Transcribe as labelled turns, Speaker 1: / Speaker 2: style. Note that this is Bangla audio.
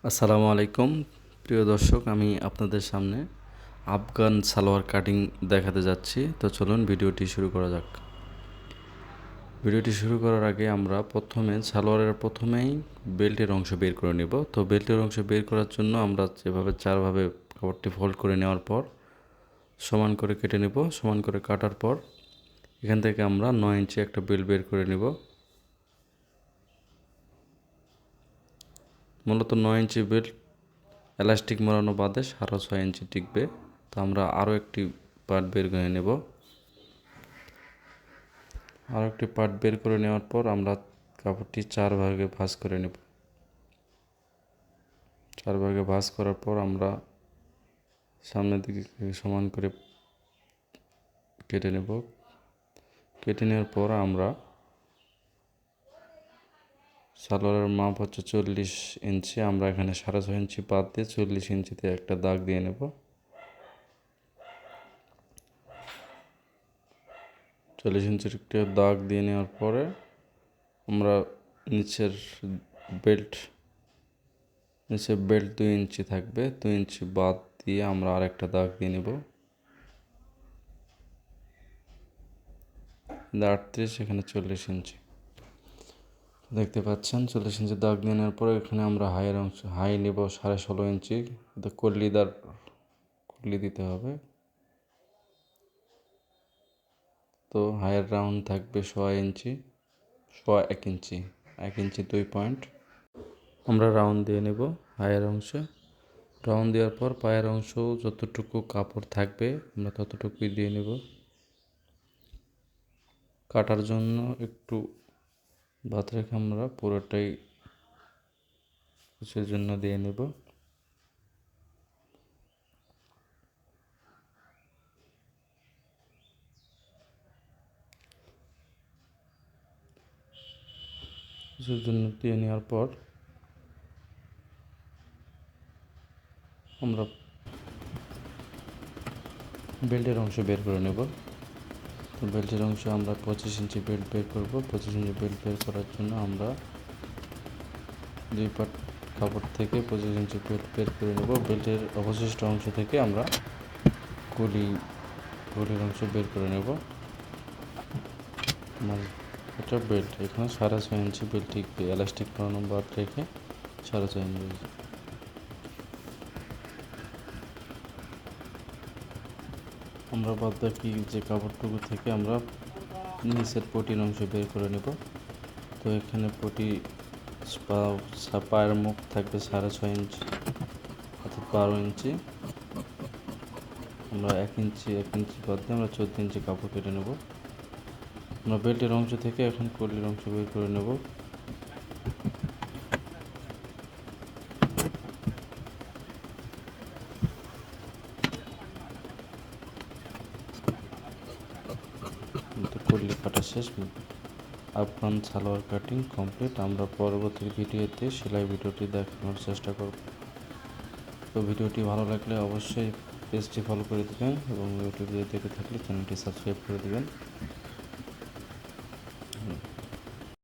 Speaker 1: আসসালামু আলাইকুম প্রিয় দর্শক, আমি আপনাদের সামনে আফগান সালোয়ার কাটিং দেখাতে যাচ্ছি। তো চলুন ভিডিওটি শুরু করা যাক। ভিডিওটি শুরু করার আগে আমরা সালোয়ারের প্রথমেই বেল্টের অংশ বের করে নেব। তো বেল্টের অংশ বের করার জন্য আমরা যেভাবে চারভাবে কাপড়টি ফোল্ড করে নেওয়ার পর সমান করে কেটে নেব। সমান করে কাটার পর এখান থেকে আমরা 9 ইঞ্চি একটা বেল্ট বের করে নেব। মূলত 9 ইঞ্চি বেল্ট এলাস্টিক মোড়ানো বাদে 6.5 ইঞ্চি টিকবে। তো আমরা আরও একটি পার্ট বের করে নেব। আরও একটি পার্ট বের করে নেওয়ার পর আমরা কাপড়টি 4 ভাগে ভাঁজ করে নেব। 4 ভাগে ভাঁজ করার পর আমরা সামনের দিকে সমান করে কেটে নেব। কেটে নেওয়ার পর আমরা সালোয়ারের মাপ হচ্ছে 40 ইঞ্চি। আমরা এখানে 6.5 ইঞ্চি বাদ দিয়ে 40 ইঞ্চিতে একটা দাগ দিয়ে নেব। 40 ইঞ্চির একটা দাগ দিয়ে নেওয়ার পরে আমরা নিচের বেল্ট 2 ইঞ্চি থাকবে, 2 ইঞ্চি বাদ দিয়ে আমরা আরেকটা দাগ দিয়ে নেব। 38, এখানে 40 ইঞ্চি দেখতে পাচ্ছেন। 40 ইঞ্চি দাগ দিয়ে নেওয়ার পরে এখানে আমরা হাই নেব 16.5 ইঞ্চি। কলি দিতে হবে। তো হাইয়ের রাউন্ড থাকবে 1.5 ইঞ্চি, 1 ইঞ্চি, 1 ইঞ্চি 2 পয়েন্ট আমরা রাউন্ড দিয়ে নেব। হাইয়ের অংশে রাউন্ড দেওয়ার পর পায়ের অংশ যতটুকু কাপড় থাকবে আমরা ততটুকুই দিয়ে নেব। কাটার জন্য একটু বাদ রেখে আমরা পুরোটাই কুচির জন্য দিয়ে নেব। কুচির জন্য দিয়ে নেওয়ার পর আমরা বেল্টের অংশ বের করে নেব। তো বেল্টের অংশ আমরা 25 ইঞ্চি বেল্ট বের করব। 25 ইঞ্চি বেল্ট বের করার জন্য আমরা 2 পার্ট কাপড় থেকে 25 ইঞ্চি বেল্ট বের করে নেব। বেল্টের অবশিষ্ট অংশ থেকে আমরা কলির অংশ বের করে নেব। এটা বেল্ট, এখানে 6.5 ইঞ্চি বেল্ট টিকবে। এলাস্টিক বানানো বাদ রেখে 6.5 ইঞ্চি। আমরা বাদ বাকি যে কাপড়টুকু থেকে আমরা নিচের পটির অংশ বের করে নেব। তো এখানে পায়ের মুখ থাকবে 6.5 ইঞ্চি অর্থাৎ 12 ইঞ্চি। আমরা 1 ইঞ্চি বাদ দিয়ে আমরা 14 ইঞ্চি কাপড় কেটে নেব। আমরা বেল্টের অংশ থেকে এখন কলির অংশ বের করে নেব। কলি কাটা শেষ। Afghan salwar cutting complete. আমরা পরবর্তী ভিডিওতে সেলাই ভিডিওটি দেখানোর চেষ্টা করব। তো ভিডিওটি ভালো লাগলে অবশ্যই পেজটি ফলো করে দেবেন এবং ইউটিউবে দেখে থাকলে চ্যানেলটি সাবস্ক্রাইব করে দেবেন।